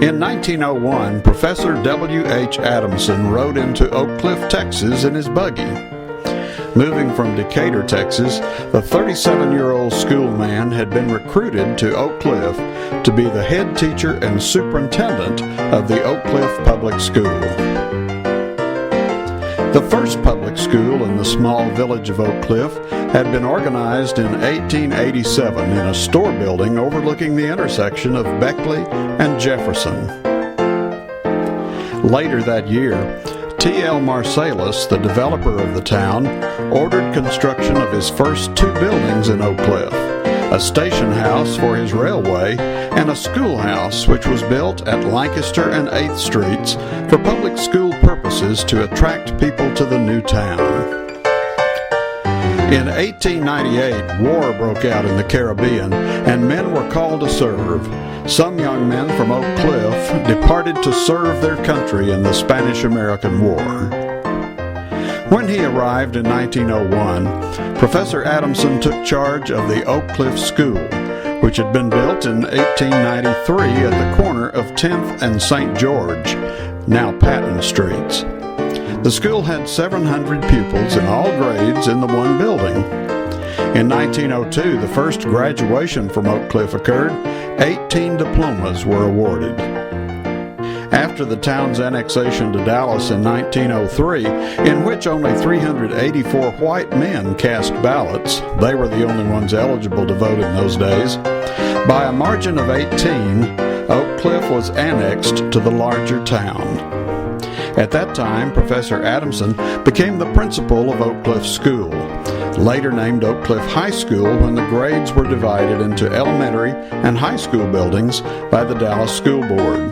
In 1901, Professor W.H. Adamson rode into Oak Cliff, Texas in his buggy. Moving from Decatur, Texas, the 37-year-old schoolman had been recruited to Oak Cliff to be the head teacher and superintendent of the Oak Cliff Public School. The first public school in the small village of Oak Cliff had been organized in 1887 in a store building overlooking the intersection of Beckley and Jefferson. Later that year, T.L. Marsalis, the developer of the town, ordered construction of his first two buildings in Oak Cliff, a station house for his railway and a schoolhouse which was built at Lancaster and 8th Streets for public school purposes to attract people to the new town. In 1898, war broke out in the Caribbean and men were called to serve. Some young men from Oak Cliff departed to serve their country in the Spanish-American War. When he arrived in 1901, Professor Adamson took charge of the Oak Cliff School, which had been built in 1893 at the corner of 10th and St. George, now Patton Streets. The school had 700 pupils in all grades in the one building. In 1902, the first graduation from Oak Cliff occurred. 18 diplomas were awarded. After the town's annexation to Dallas in 1903, in which only 384 white men cast ballots, they were the only ones eligible to vote in those days, by a margin of 18, Oak Cliff was annexed to the larger town. At that time, Professor Adamson became the principal of Oak Cliff School, later named Oak Cliff High School when the grades were divided into elementary and high school buildings by the Dallas School Board.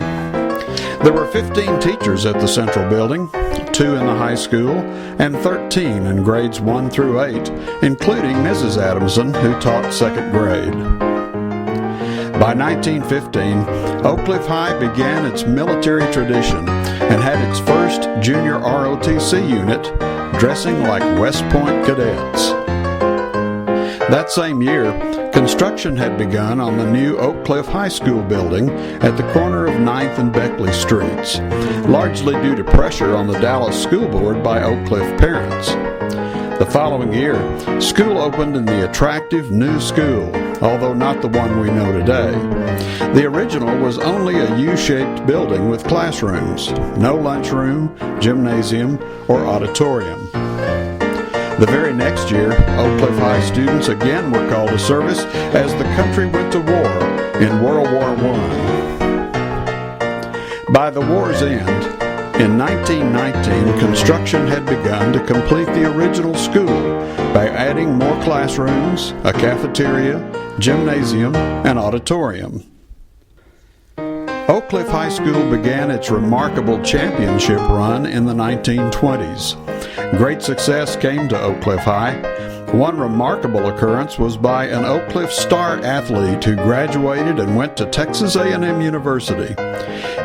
There were 15 teachers at the central building, 2 in the high school, and 13 in grades 1 through 8, including Mrs. Adamson, who taught second grade. By 1915, Oak Cliff High began its military tradition and had its first junior ROTC unit, dressing like West Point cadets. That same year, construction had begun on the new Oak Cliff High School building at the corner of 9th and Beckley Streets, largely due to pressure on the Dallas School Board by Oak Cliff parents. The following year, school opened in the attractive new school, although not the one we know today. The original was only a U-shaped building with classrooms, no lunchroom, gymnasium, or auditorium. The very next year, Oak Cliff High students again were called to service as the country went to war in World War I. By the war's end, in 1919, construction had begun to complete the original school by adding more classrooms, a cafeteria, gymnasium, and auditorium. Oak Cliff High School began its remarkable championship run in the 1920s. Great success came to Oak Cliff High. One remarkable occurrence was by an Oak Cliff star athlete who graduated and went to Texas A&M University.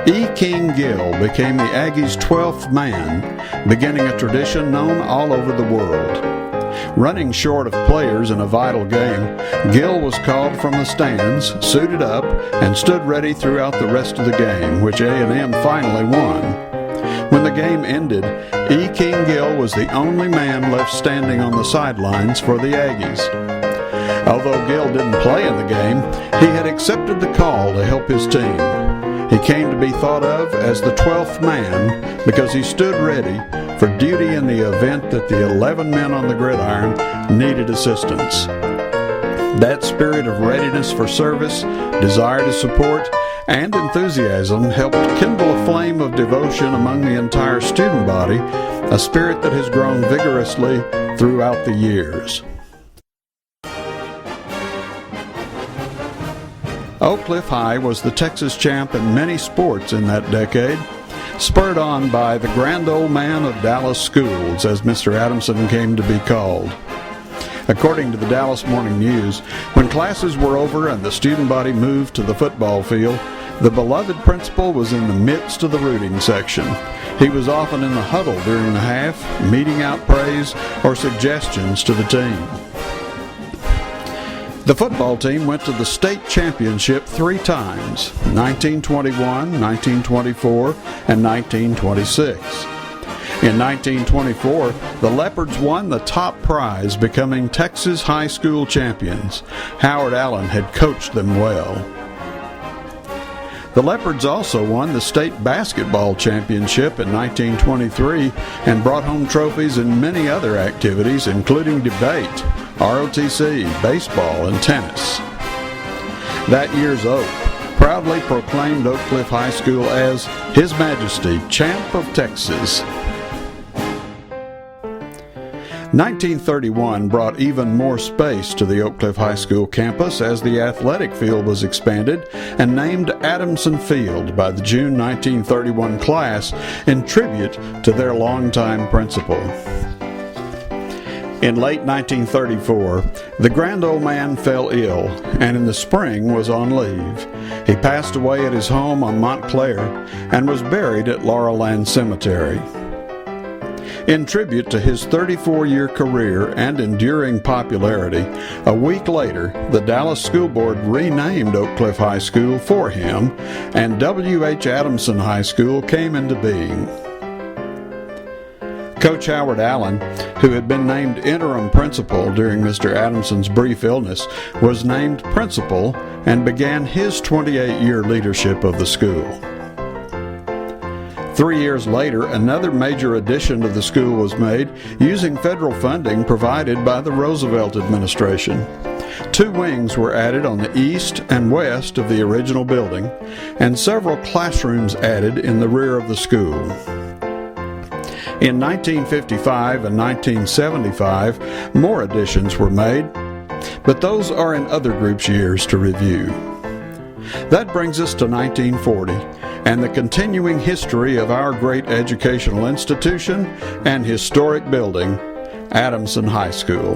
E. King Gill became the Aggies' 12th man, beginning a tradition known all over the world. Running short of players in a vital game, Gill was called from the stands, suited up, and stood ready throughout the rest of the game, which A&M finally won. When the game ended, E. King Gill was the only man left standing on the sidelines for the Aggies. Although Gill didn't play in the game, he had accepted the call to help his team. He came to be thought of as the 12th man because he stood ready for duty in the event that the 11 men on the gridiron needed assistance. That spirit of readiness for service, desire to support, and enthusiasm helped kindle a flame of devotion among the entire student body, a spirit that has grown vigorously throughout the years. Oak Cliff High was the Texas champ in many sports in that decade, spurred on by the grand old man of Dallas schools, as Mr. Adamson came to be called. According to the Dallas Morning News, when classes were over and the student body moved to the football field, the beloved principal was in the midst of the rooting section. He was often in the huddle during the half, meting out praise or suggestions to the team. The football team went to the state championship 3 times, 1921, 1924, and 1926. In 1924, the Leopards won the top prize, becoming Texas high school champions. Howard Allen had coached them well. The Leopards also won the state basketball championship in 1923 and brought home trophies in many other activities, including debate, ROTC, baseball, and tennis. That year's Oak proudly proclaimed Oak Cliff High School as His Majesty, Champ of Texas. 1931 brought even more space to the Oak Cliff High School campus as the athletic field was expanded and named Adamson Field by the June 1931 class in tribute to their longtime principal. In late 1934, the grand old man fell ill and in the spring was on leave. He passed away at his home on Montclair and was buried at Laurelland Cemetery. In tribute to his 34-year career and enduring popularity, a week later, the Dallas School Board renamed Oak Cliff High School for him, and W.H. Adamson High School came into being. Coach Howard Allen, who had been named interim principal during Mr. Adamson's brief illness, was named principal and began his 28-year leadership of the school. 3 years later, another major addition to the school was made using federal funding provided by the Roosevelt administration. 2 wings were added on the east and west of the original building, and several classrooms added in the rear of the school. In 1955 and 1975, more additions were made, but those are in other groups' years to review. That brings us to 1940 and the continuing history of our great educational institution and historic building, Adamson High School.